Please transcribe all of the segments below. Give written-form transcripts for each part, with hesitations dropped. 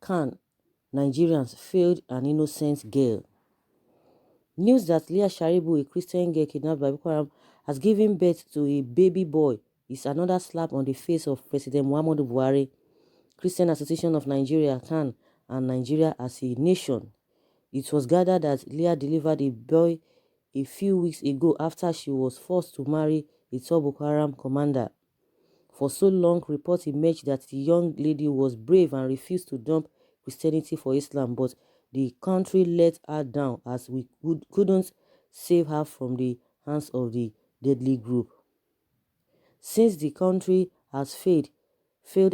Can Nigerians failed an innocent girl? News that Leah Sharibu, a Christian girl kidnapped by Boko Haram, has given birth to a baby boy is another slap on the face of President Muhammadu Buhari, Christian Association of Nigeria, CAN, and Nigeria as a nation. It was gathered that Leah delivered a boy a few weeks ago after she was forced to marry a top Boko Haram commander. For so long, reports emerged that the young lady was brave and refused to dump Christianity for Islam, but the country let her down as we couldn't save her from the hands of the deadly group. Since the country has failed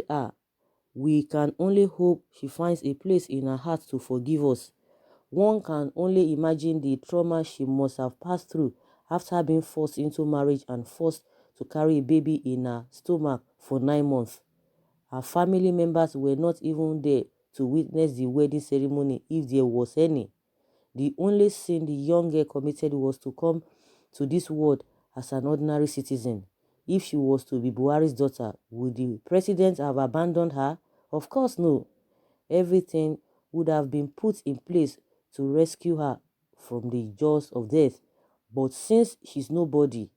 her, we can only hope she finds a place in her heart to forgive us. One can only imagine the trauma she must have passed through after being forced into marriage and forced to carry a baby in her stomach for 9 months. Her family members were not even there to witness the wedding ceremony if there was any. The only sin the young girl committed was to come to this world as an ordinary citizen. If she was to be Buhari's daughter, would the president have abandoned her? Of course no. Everything would have been put in place to rescue her from the jaws of death. But since she's nobody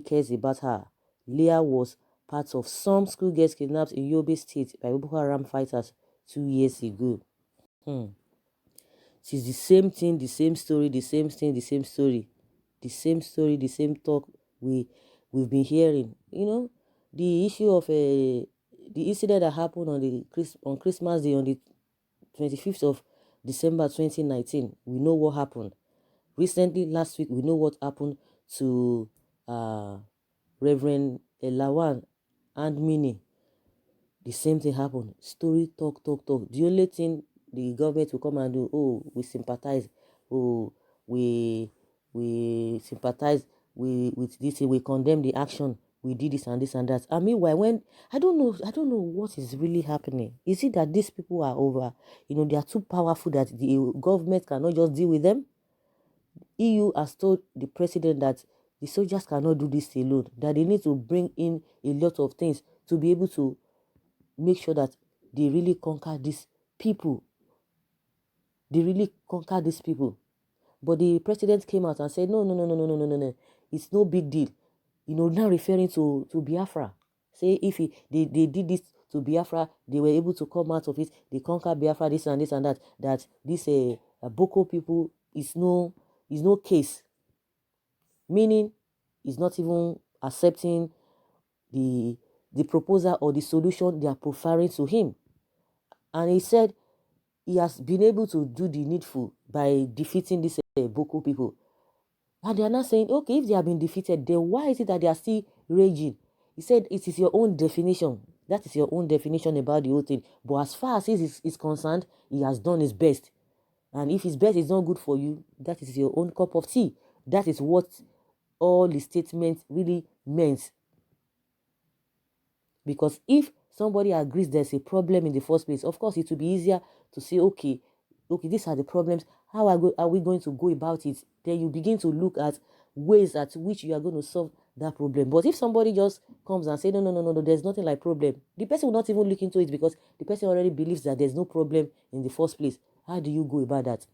cares about her. Leah was part of some schoolgirls kidnapped in Yobe State by Boko Haram fighters 2 years ago. It is the same thing, the same story, the same thing, the same story. The same story, the same talk we've been hearing. You know, the issue of the incident that happened on Christmas Day on the 25th of December 2019. We know what happened. Recently, last week, we know what happened to Reverend Elawan and Mini. The same thing happened. Story, talk. The only thing the government will come and do, oh, we sympathize. Oh, we sympathize with this. We condemn the action. We did this and this and that. And meanwhile, when I don't know what is really happening. Is it that these people are over? They are too powerful that the government cannot just deal with them? EU has told the president that the soldiers cannot do this alone, that they need to bring in a lot of things to be able to make sure that they really conquer these people. They really conquer these people. But the president came out and said, no. It's no big deal. Now referring to Biafra. Say if they did this to Biafra, they were able to come out of it. They conquer Biafra, this and that. That this Boko people is no case. Meaning, is not even accepting the proposal or the solution they are proffering to him. And he said he has been able to do the needful by defeating these Boko people. And they are not saying, okay, if they have been defeated, then why is it that they are still raging? He said it is your own definition. That is your own definition about the whole thing. But as far as he is concerned, he has done his best. And if his best is not good for you, that is your own cup of tea. That is what all the statements really meant. Because if somebody agrees there's a problem in the first place, of course it will be easier to say, okay, these are the problems. How are we going to go about it? Then you begin to look at ways at which you are going to solve that problem. But if somebody just comes and say, no, there's nothing like problem, the person will not even look into it because the person already believes that there's no problem in the first place. How do you go about that?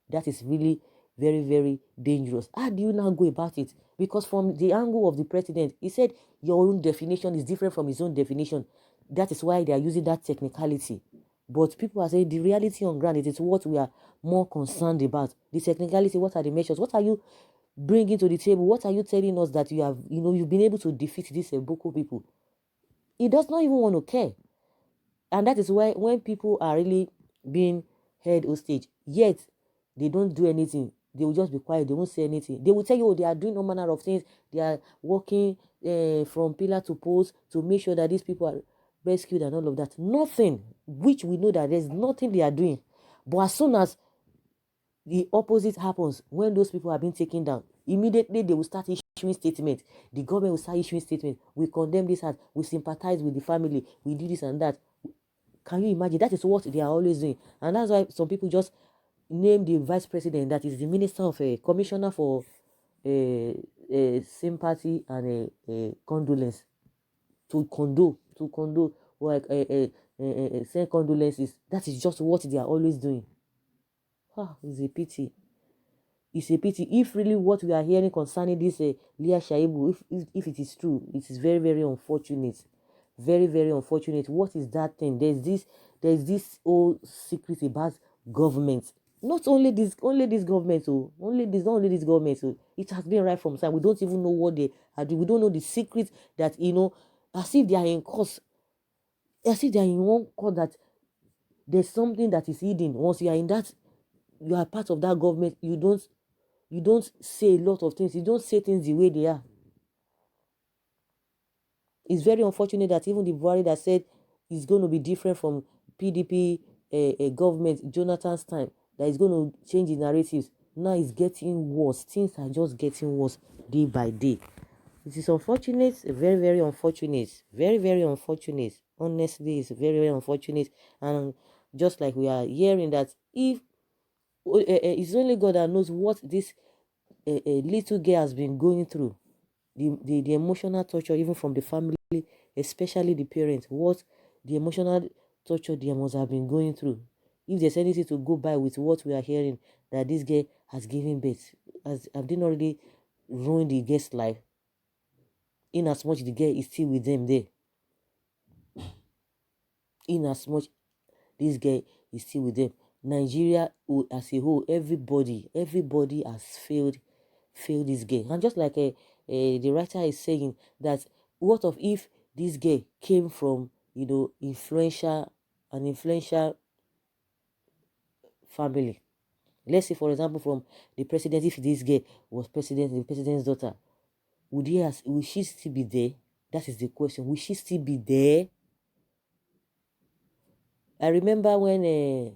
That is really very, very dangerous. How do you now go about it? Because from the angle of the president, he said your own definition is different from his own definition. That is why they are using that technicality. But people are saying the reality on ground, it is what we are more concerned about. The technicality, what are the measures? What are you bringing to the table? What are you telling us that you have, you've been able to defeat these Boko people? He does not even want to care. And that is why when people are really being held hostage, yet they don't do anything, they will just be quiet, they won't say anything. They will tell you, oh, they are doing all manner of things, they are working from pillar to post to make sure that these people are rescued and all of that. Nothing, which we know that there's nothing they are doing. But as soon as the opposite happens, when those people are being taken down, immediately they will start issuing statements. The government will start issuing statements. We condemn this act, we sympathize with the family, we do this and that. Can you imagine? That is what they are always doing. And that's why some people just name the vice president, that is the minister of a commissioner for sympathy and condolence, to condole, like send condolences. That is just what they are always doing. It's a pity. It's a pity. If really what we are hearing concerning this Leah Sharibu, if it is true, it is very, very unfortunate. Very, very unfortunate. What is that thing? There's this whole secret about government. Not only this government, not only this government. So it has been right from time. We don't even know what they are doing. We don't know the secret that, as if they are in course, as if they are in one court, that there's something that is hidden. Once you are in that, you are part of that government, you don't say a lot of things. You don't say things the way they are. It's very unfortunate that even the Buhari that said it's going to be different from PDP government, Jonathan's time, that is going to change the narratives. Now it's getting worse. Things are just getting worse day by day. It is unfortunate, very, very unfortunate. Very, very unfortunate. Honestly, it's very, very unfortunate. And just like we are hearing that if it's only God that knows what this little girl has been going through, the emotional torture, even from the family, especially the parents, what the emotional torture they must have been going through. If there's anything to go by with what we are hearing, that this girl has given birth, have they not already ruined the girl's life? In as much the girl is still with them there, in as much this girl is still with them, Nigeria as a whole, everybody has failed this girl. And just like the writer is saying, that what of if this girl came from an influential family? Let's say, for example, from the president. If this girl was the president's daughter, would she still be there? That is the question. Will she still be there? I remember when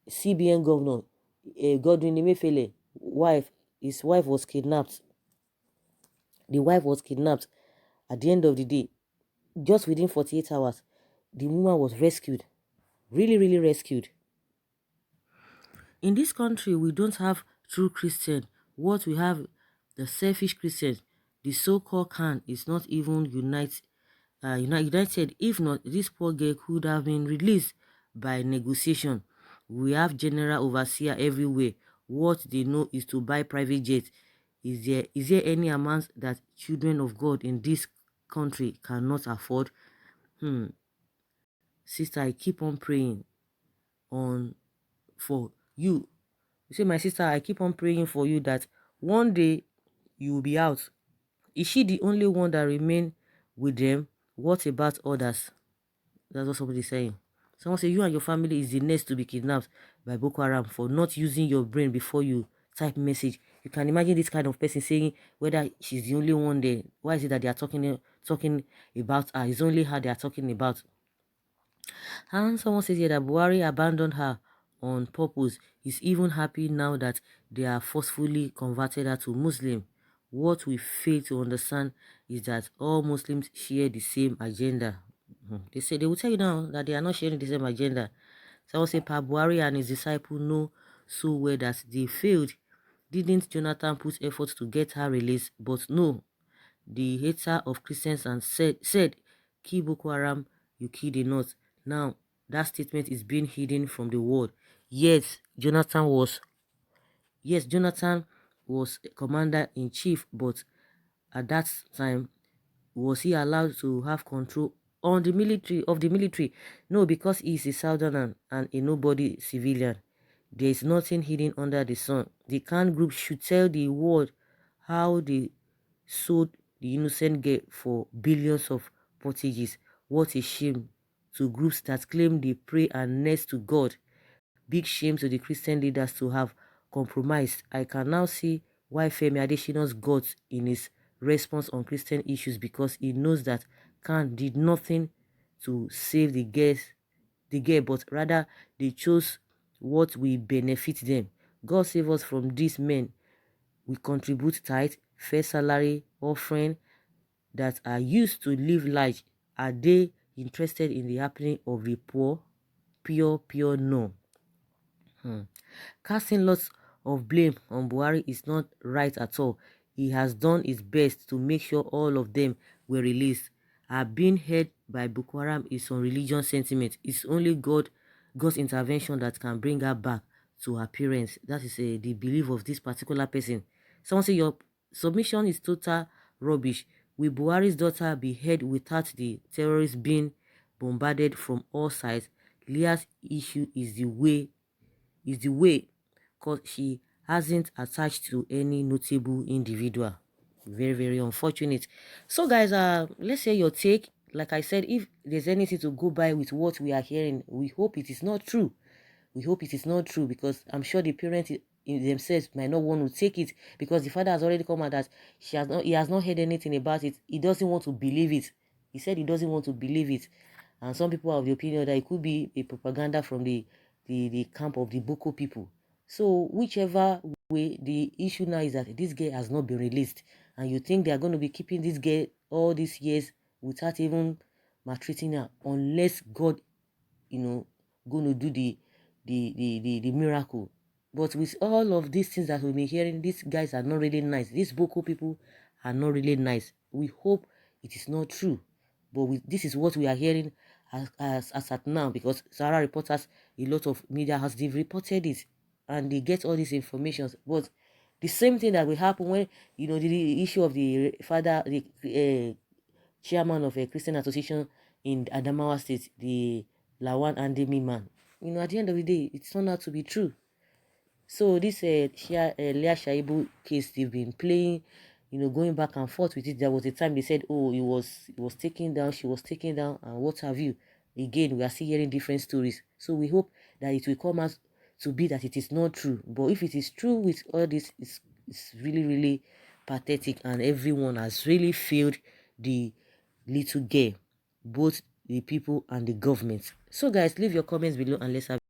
CBN governor Godwin Emefiele his wife was kidnapped. The wife was kidnapped. At the end of the day, just within 48 hours, the woman was rescued. Really, really rescued. In this country, we don't have true Christian. What we have, the selfish Christians. The so-called can is not even united. If not, this poor girl could have been released by negotiation. We have general overseer everywhere. What they know is to buy private jets. Is there any amount that children of God in this country cannot afford? Sister, I keep on praying on for you. You say, my sister, I keep on praying for you that one day you will be out. Is she the only one that remain with them? What about others? That's what somebody is saying. Someone say you and your family is the next to be kidnapped by Boko Haram for not using your brain before you type message. You can imagine this kind of person saying whether she's the only one there. Why is it that they are talking about her? It's only her they are talking about. And someone says here that Buhari abandoned her on purpose. He's even happy now that they are forcefully converted her to Muslim. What we fail to understand is that all Muslims share the same agenda. They will tell you now that they are not sharing the same agenda. Someone say Pa Buhari and his disciple know so well that they failed. Didn't Jonathan put effort to get her released? But no, the hater of Christians and said, kill Boko Haram, you kill the North. Now, that statement is being hidden from the world. Jonathan was commander-in-chief, but at that time, was he allowed to have control on the military? No, because he's a southerner and a nobody civilian. There is nothing hidden under the sun. The Khan group should tell the world how they sold the innocent girl for billions of portages. What a shame to groups that claim they pray and next to God. Big shame to the Christian leaders to have compromised. I can now see why Femi Adesina's got in his response on Christian issues, because he knows that Khan did nothing to save the girl, but rather they chose what will benefit them. God save us from these men. We contribute tithe, fair salary, offering that are used to live large. Are they interested in the happening of the poor? Pure no. Casting lots of blame on Buhari is not right at all. He has done his best to make sure all of them were released. are being held by Boko Haram is on religion sentiment. It's only God's intervention that can bring her back to her parents. That is the belief of this particular person. Someone say your submission is total rubbish. Will Buhari's daughter be held without the terrorists being bombarded from all sides? Leah's issue is the way because she hasn't attached to any notable individual. Very, very unfortunate. So guys, let's say your take. Like I said, if there's anything to go by with what we are hearing, we hope it is not true. We hope it is not true, because I'm sure the parents in themselves might not want to take it, because the father has already come out that he has not heard anything about it. He doesn't want to believe it. He said he doesn't want to believe it. And some people are of the opinion that it could be a propaganda from the camp of the Boko people. So whichever way, the issue now is that this girl has not been released, and you think they are going to be keeping this girl all these years without even maltreating her, unless God, going to do the miracle. But with all of these things that we've been hearing, these guys are not really nice. These Boko people are not really nice. We hope it is not true. But this is what we are hearing as at now, because Sarah reporters, a lot of media has they've reported it, and they get all these information. But the same thing that will happen when, the issue of the father, the chairman of a Christian association in Adamawa State, the Lawan Andemi man. At the end of the day, it turned out to be true. So this Leah Sharibu case, they've been playing, going back and forth with it. There was a time they said, oh, he was taken down, she was taken down, and what have you. Again, we are still hearing different stories. So we hope that it will come out to be that it is not true. But if it is true with all this, it's really, really pathetic, and everyone has really failed the little girl, both the people and the government. So guys, leave your comments below and let's have